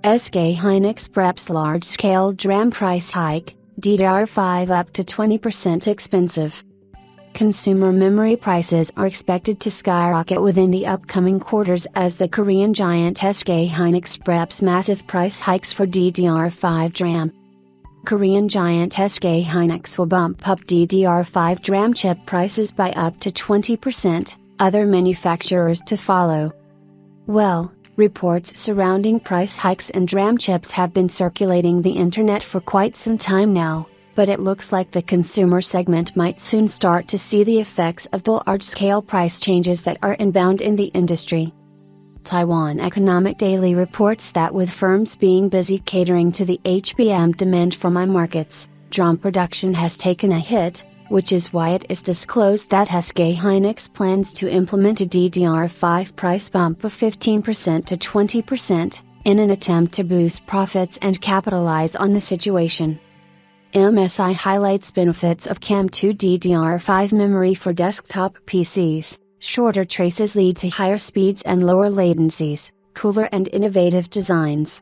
SK Hynix preps large-scale DRAM price hike, DDR5 up to 20% expensive. Consumer memory prices are expected to skyrocket within the upcoming quarters as the Korean giant SK Hynix preps massive price hikes for DDR5 DRAM. Korean giant SK Hynix will bump up DDR5 DRAM chip prices by up to 20%, other manufacturers to follow. Well, reports surrounding price hikes in DRAM chips have been circulating the internet for quite some time now, but it looks like the consumer segment might soon start to see the effects of the large-scale price changes that are inbound in the industry. Taiwan Economic Daily reports that with firms being busy catering to the HBM demand from markets, DRAM production has taken a hit, which is why it is disclosed that SK Hynix plans to implement a DDR5 price bump of 15% to 20%, in an attempt to boost profits and capitalize on the situation. MSI highlights benefits of CAM2 DDR5 memory for desktop PCs. Shorter traces lead to higher speeds and lower latencies, cooler and innovative designs.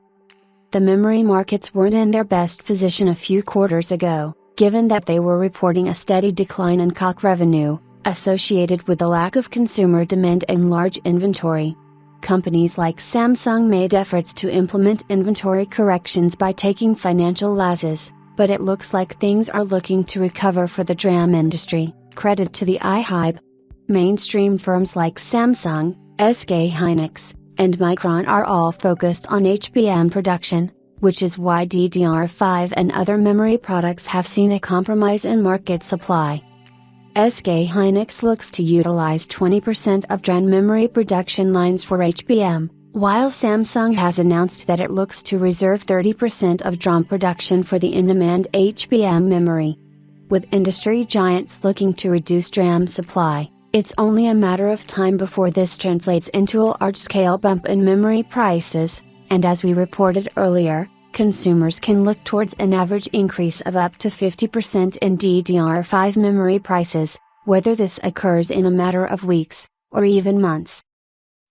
The memory markets weren't in their best position a few quarters ago, given that they were reporting a steady decline in COC revenue, associated with the lack of consumer demand and large inventory. Companies like Samsung made efforts to implement inventory corrections by taking financial losses, but it looks like things are looking to recover for the DRAM industry, credit to the iHype. Mainstream firms like Samsung, SK Hynix, and Micron are all focused on HBM production, which is why DDR5 and other memory products have seen a compromise in market supply. SK Hynix looks to utilize 20% of DRAM memory production lines for HBM, while Samsung has announced that it looks to reserve 30% of DRAM production for the in-demand HBM memory. With industry giants looking to reduce DRAM supply, it's only a matter of time before this translates into a large-scale bump in memory prices, and as we reported earlier, consumers can look towards an average increase of up to 50% in DDR5 memory prices, whether this occurs in a matter of weeks, or even months.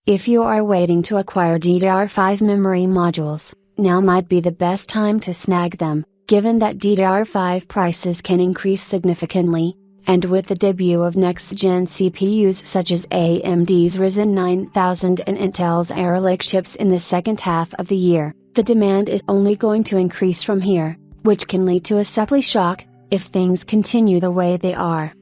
If you are waiting to acquire DDR5 memory modules, now might be the best time to snag them, given that DDR5 prices can increase significantly, and with the debut of next-gen CPUs such as AMD's Ryzen 9000 and Intel's Arrow Lake chips in the second half of the year, the demand is only going to increase from here, which can lead to a supply shock, if things continue the way they are.